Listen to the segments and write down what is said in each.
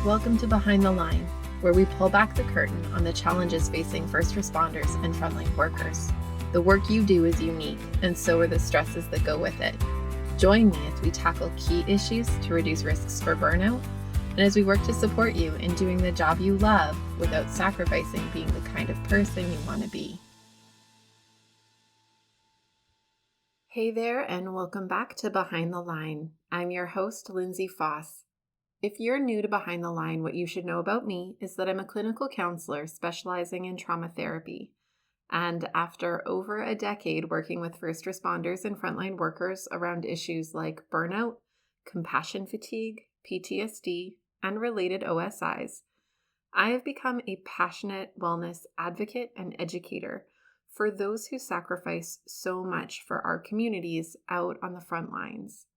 Welcome to Behind the Line, where we pull back the curtain on the challenges facing first responders and frontline workers. The work you do is unique, and so are the stresses that go with it. Join me as we tackle key issues to reduce risks for burnout, and as we work to support you in doing the job you love without sacrificing being the kind of person you want to be. Hey there, and welcome back to Behind the Line. I'm your host, Lindsay Foss. If you're new to Behind the Line, what you should know about me is that I'm a clinical counselor specializing in trauma therapy. And after over a decade working with first responders and frontline workers around issues like burnout, compassion fatigue, PTSD, and related OSIs, I have become a passionate wellness advocate and educator for those who sacrifice so much for our communities out on the front lines.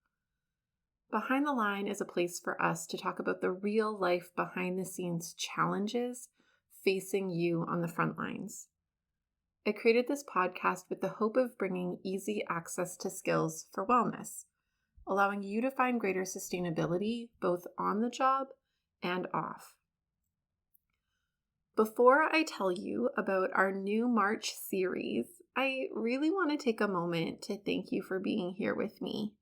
Behind the Line is a place for us to talk about the real life behind the scenes challenges facing you on the front lines. I created this podcast with the hope of bringing easy access to skills for wellness, allowing you to find greater sustainability both on the job and off. Before I tell you about our new March series, I really want to take a moment to thank you for being here with me.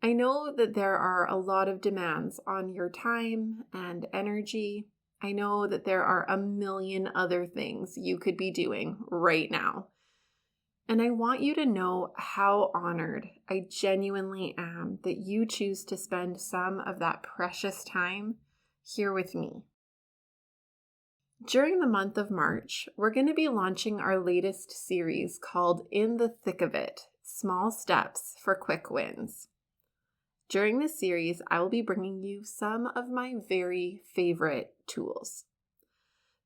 I know that there are a lot of demands on your time and energy. I know that there are a million other things you could be doing right now. And I want you to know how honored I genuinely am that you choose to spend some of that precious time here with me. During the month of March, we're going to be launching our latest series called In the Thick of It, Small Steps for Quick Wins. During this series, I will be bringing you some of my very favorite tools.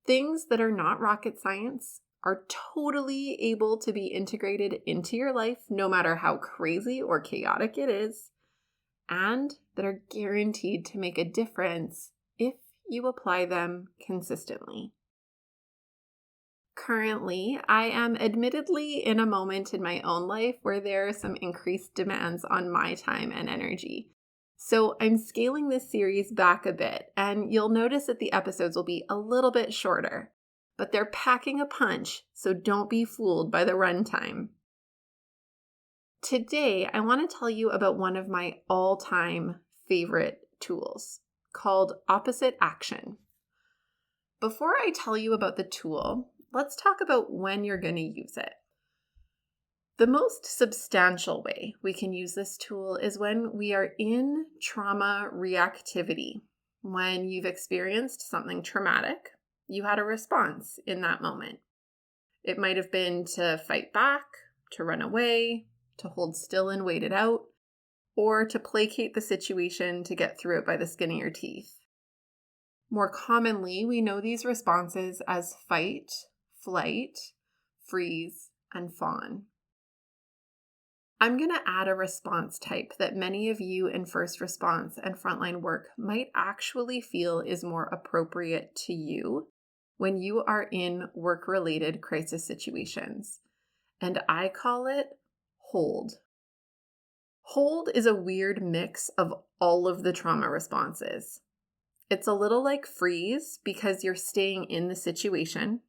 Things that are not rocket science, are totally able to be integrated into your life no matter how crazy or chaotic it is, and that are guaranteed to make a difference if you apply them consistently. Currently, I am admittedly in a moment in my own life where there are some increased demands on my time and energy. So I'm scaling this series back a bit, and you'll notice that the episodes will be a little bit shorter, but they're packing a punch, so don't be fooled by the runtime. Today, I want to tell you about one of my all-time favorite tools called opposite action. Before I tell you about the tool, let's talk about when you're going to use it. The most substantial way we can use this tool is when we are in trauma reactivity. When you've experienced something traumatic, you had a response in that moment. It might have been to fight back, to run away, to hold still and wait it out, or to placate the situation to get through it by the skin of your teeth. More commonly, we know these responses as fight, flight, freeze, and fawn. I'm going to add a response type that many of you in first response and frontline work might actually feel is more appropriate to you when you are in work-related crisis situations. And I call it hold. Hold is a weird mix of all of the trauma responses. It's a little like freeze because you're staying in the situation.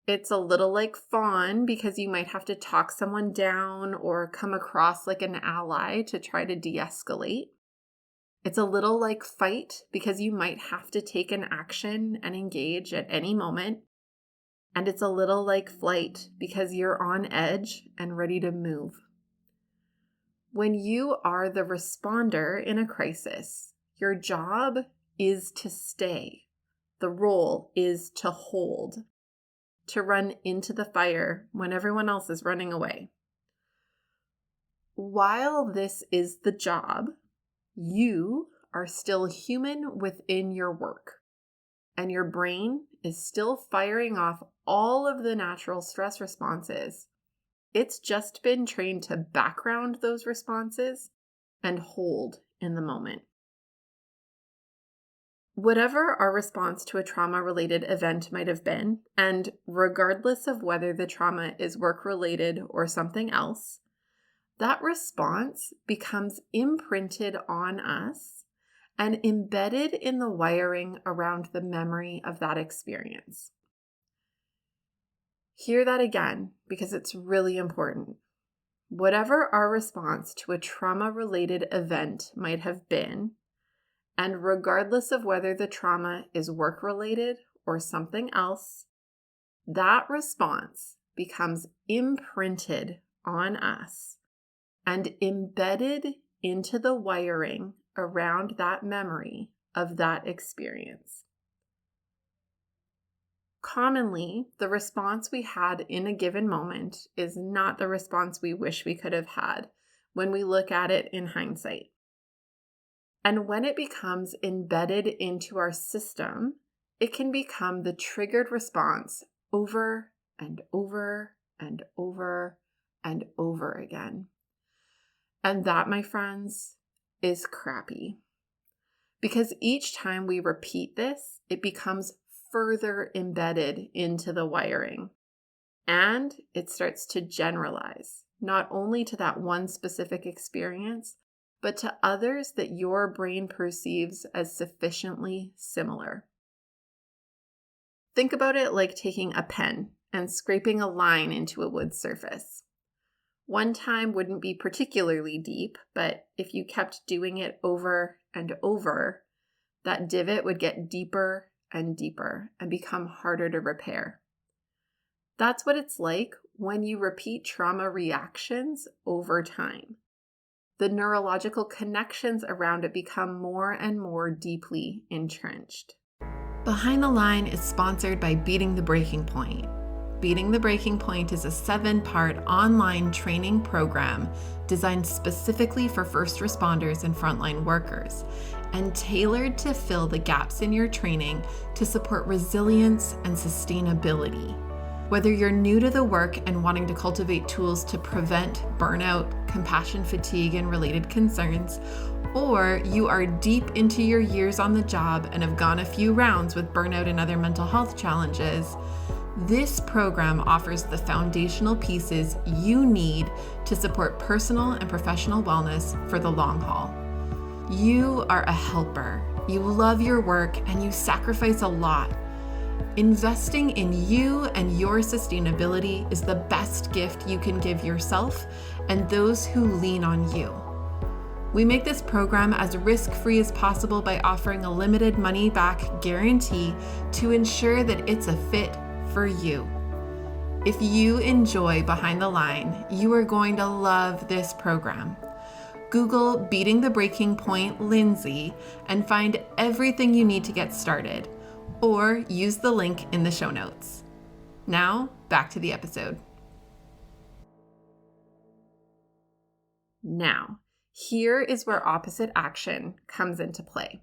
It's a little like fawn because you might have to talk someone down or come across like an ally to try to de-escalate. It's a little like fight because you might have to take an action and engage at any moment. And it's a little like flight because you're on edge and ready to move. When you are the responder in a crisis, your job is to stay. The role is to hold, to run into the fire when everyone else is running away. While this is the job, you are still human within your work, and your brain is still firing off all of the natural stress responses. It's just been trained to background those responses and hold in the moment. Whatever our response to a trauma-related event might have been, and regardless of whether the trauma is work-related or something else, that response becomes imprinted on us and embedded in the wiring around the memory of that experience. Hear that again, because it's really important. Whatever our response to a trauma-related event might have been, and regardless of whether the trauma is work-related or something else, that response becomes imprinted on us and embedded into the wiring around that memory of that experience. Commonly, the response we had in a given moment is not the response we wish we could have had when we look at it in hindsight. And when it becomes embedded into our system, it can become the triggered response over and over and over and over again. And that, my friends, is crappy. Because each time we repeat this, it becomes further embedded into the wiring. And it starts to generalize, not only to that one specific experience, but to others that your brain perceives as sufficiently similar. Think about it like taking a pen and scraping a line into a wood surface. One time wouldn't be particularly deep, but if you kept doing it over and over, that divot would get deeper and deeper and become harder to repair. That's what it's like when you repeat trauma reactions over time. The neurological connections around it become more and more deeply entrenched. Behind the Line is sponsored by Beating the Breaking Point. Beating the Breaking Point is a 7-part online training program designed specifically for first responders and frontline workers, and tailored to fill the gaps in your training to support resilience and sustainability. Whether you're new to the work and wanting to cultivate tools to prevent burnout, compassion fatigue, and related concerns, or you are deep into your years on the job and have gone a few rounds with burnout and other mental health challenges, this program offers the foundational pieces you need to support personal and professional wellness for the long haul. You are a helper. You love your work and you sacrifice a lot. Investing in you and your sustainability is the best gift you can give yourself and those who lean on you. We make this program as risk-free as possible by offering a limited money-back guarantee to ensure that it's a fit for you. If you enjoy Behind the Line, you are going to love this program. Google Beating the Breaking Point Lindsay and find everything you need to get started, or use the link in the show notes. Now, back to the episode. Now, here is where opposite action comes into play.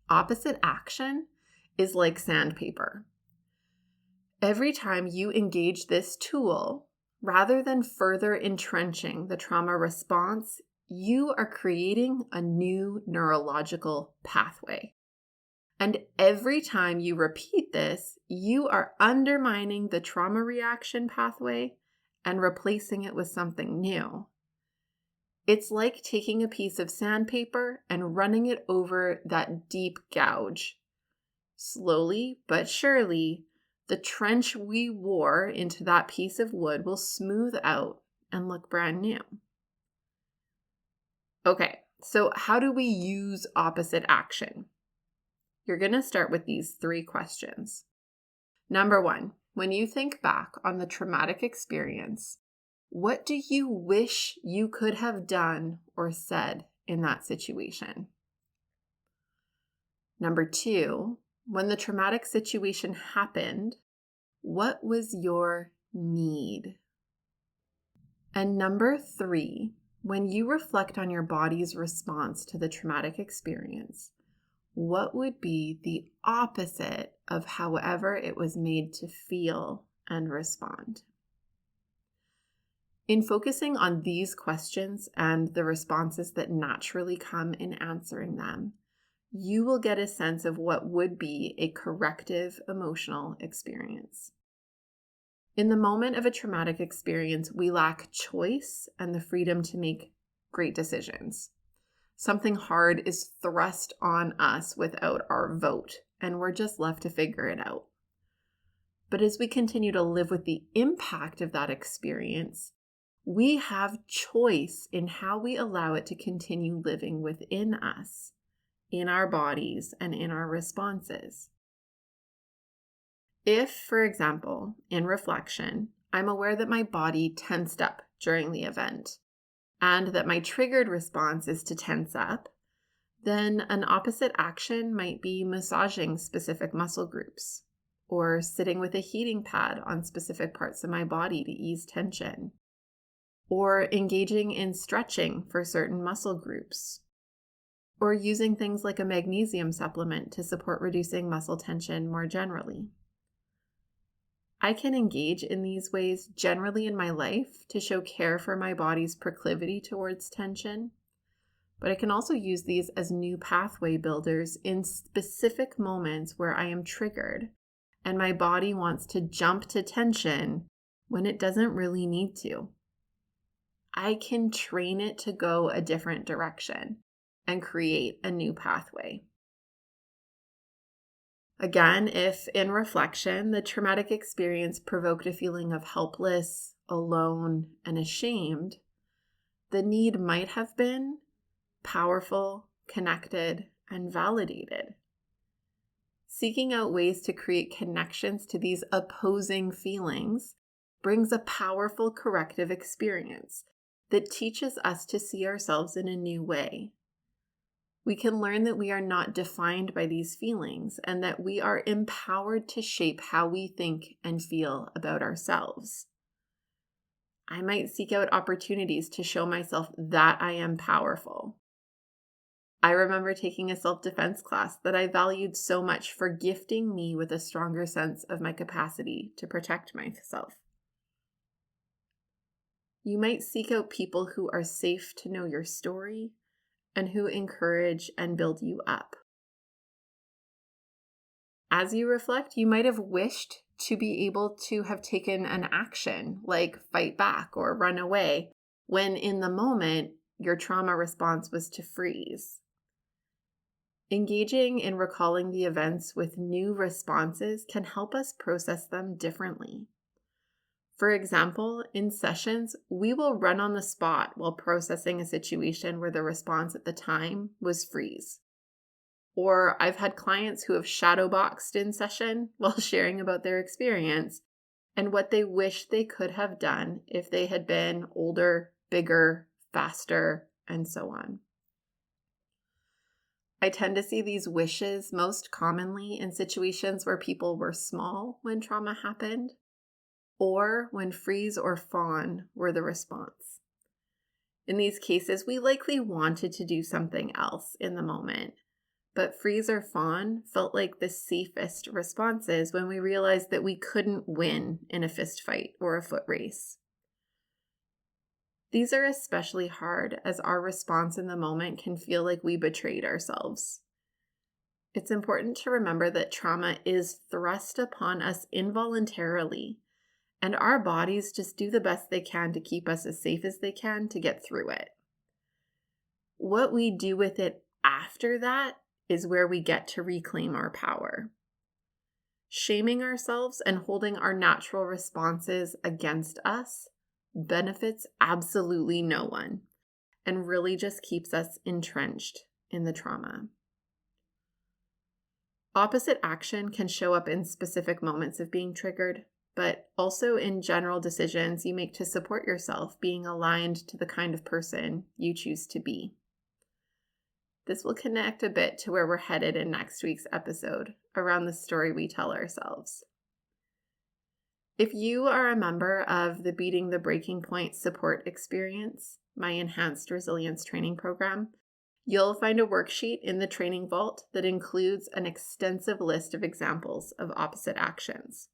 Opposite action is like sandpaper. Every time you engage this tool, rather than further entrenching the trauma response, you are creating a new neurological pathway. And every time you repeat this, you are undermining the trauma reaction pathway and replacing it with something new. It's like taking a piece of sandpaper and running it over that deep gouge. Slowly but surely, the trench we wore into that piece of wood will smooth out and look brand new. Okay, so how do we use opposite action? You're going to start with these 3 questions. Number 1, when you think back on the traumatic experience, what do you wish you could have done or said in that situation? Number 2, when the traumatic situation happened, what was your need? And number 3, when you reflect on your body's response to the traumatic experience, what would be the opposite of however it was made to feel and respond? In focusing on these questions and the responses that naturally come in answering them, you will get a sense of what would be a corrective emotional experience. In the moment of a traumatic experience, we lack choice and the freedom to make great decisions. Something hard is thrust on us without our vote, and we're just left to figure it out. But as we continue to live with the impact of that experience, we have choice in how we allow it to continue living within us, in our bodies, and in our responses. If, for example, in reflection, I'm aware that my body tensed up during the event, and that my triggered response is to tense up, then an opposite action might be massaging specific muscle groups, or sitting with a heating pad on specific parts of my body to ease tension, or engaging in stretching for certain muscle groups, or using things like a magnesium supplement to support reducing muscle tension more generally. I can engage in these ways generally in my life to show care for my body's proclivity towards tension, but I can also use these as new pathway builders in specific moments where I am triggered and my body wants to jump to tension when it doesn't really need to. I can train it to go a different direction and create a new pathway. Again, if in reflection, the traumatic experience provoked a feeling of helpless, alone, and ashamed, the need might have been powerful, connected, and validated. Seeking out ways to create connections to these opposing feelings brings a powerful corrective experience that teaches us to see ourselves in a new way. We can learn that we are not defined by these feelings and that we are empowered to shape how we think and feel about ourselves. I might seek out opportunities to show myself that I am powerful. I remember taking a self-defense class that I valued so much for gifting me with a stronger sense of my capacity to protect myself. You might seek out people who are safe to know your story and who encourage and build you up. As you reflect, you might have wished to be able to have taken an action like fight back or run away, when in the moment, your trauma response was to freeze. Engaging in recalling the events with new responses can help us process them differently. For example, in sessions, we will run on the spot while processing a situation where the response at the time was freeze. Or I've had clients who have shadowboxed in session while sharing about their experience and what they wish they could have done if they had been older, bigger, faster, and so on. I tend to see these wishes most commonly in situations where people were small when trauma happened, or when freeze or fawn were the response. In these cases, we likely wanted to do something else in the moment, but freeze or fawn felt like the safest responses when we realized that we couldn't win in a fist fight or a foot race. These are especially hard as our response in the moment can feel like we betrayed ourselves. It's important to remember that trauma is thrust upon us involuntarily, and our bodies just do the best they can to keep us as safe as they can to get through it. What we do with it after that is where we get to reclaim our power. Shaming ourselves and holding our natural responses against us benefits absolutely no one and really just keeps us entrenched in the trauma. Opposite action can show up in specific moments of being triggered, but also in general decisions you make to support yourself being aligned to the kind of person you choose to be. This will connect a bit to where we're headed in next week's episode around the story we tell ourselves. If you are a member of the Beating the Breaking Point support experience, my enhanced resilience training program, you'll find a worksheet in the training vault that includes an extensive list of examples of opposite actions.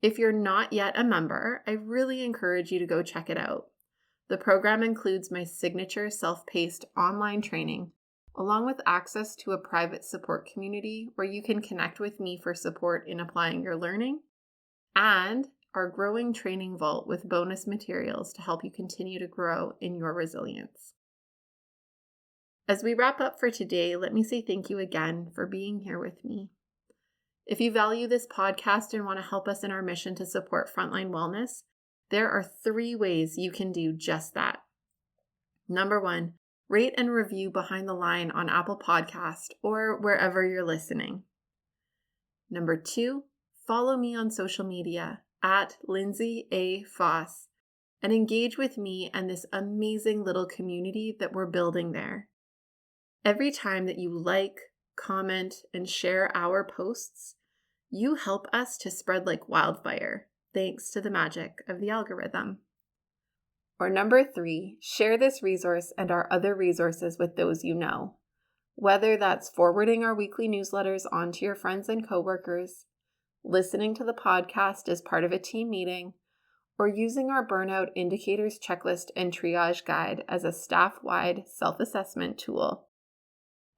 If you're not yet a member, I really encourage you to go check it out. The program includes my signature self-paced online training, along with access to a private support community where you can connect with me for support in applying your learning, and our growing training vault with bonus materials to help you continue to grow in your resilience. As we wrap up for today, let me say thank you again for being here with me. If you value this podcast and want to help us in our mission to support frontline wellness, there are 3 ways you can do just that. Number 1, rate and review Behind the Line on Apple Podcast or wherever you're listening. Number 2, follow me on social media at Lindsay A. Foss and engage with me and this amazing little community that we're building there. Every time that you like, comment, and share our posts, you help us to spread like wildfire, thanks to the magic of the algorithm. Or number 3, share this resource and our other resources with those you know. Whether that's forwarding our weekly newsletters on to your friends and coworkers, listening to the podcast as part of a team meeting, or using our burnout indicators checklist and triage guide as a staff-wide self-assessment tool.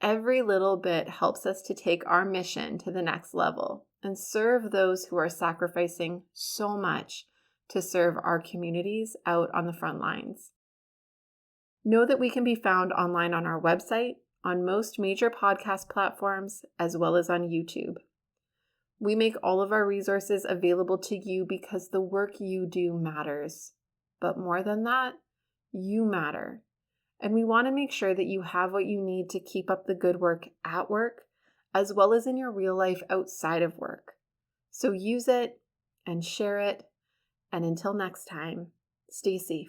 Every little bit helps us to take our mission to the next level and serve those who are sacrificing so much to serve our communities out on the front lines. Know that we can be found online on our website, on most major podcast platforms, as well as on YouTube. We make all of our resources available to you because the work you do matters. But more than that, you matter. And we want to make sure that you have what you need to keep up the good work at work, as well as in your real life outside of work. So use it and share it. And until next time, stay safe.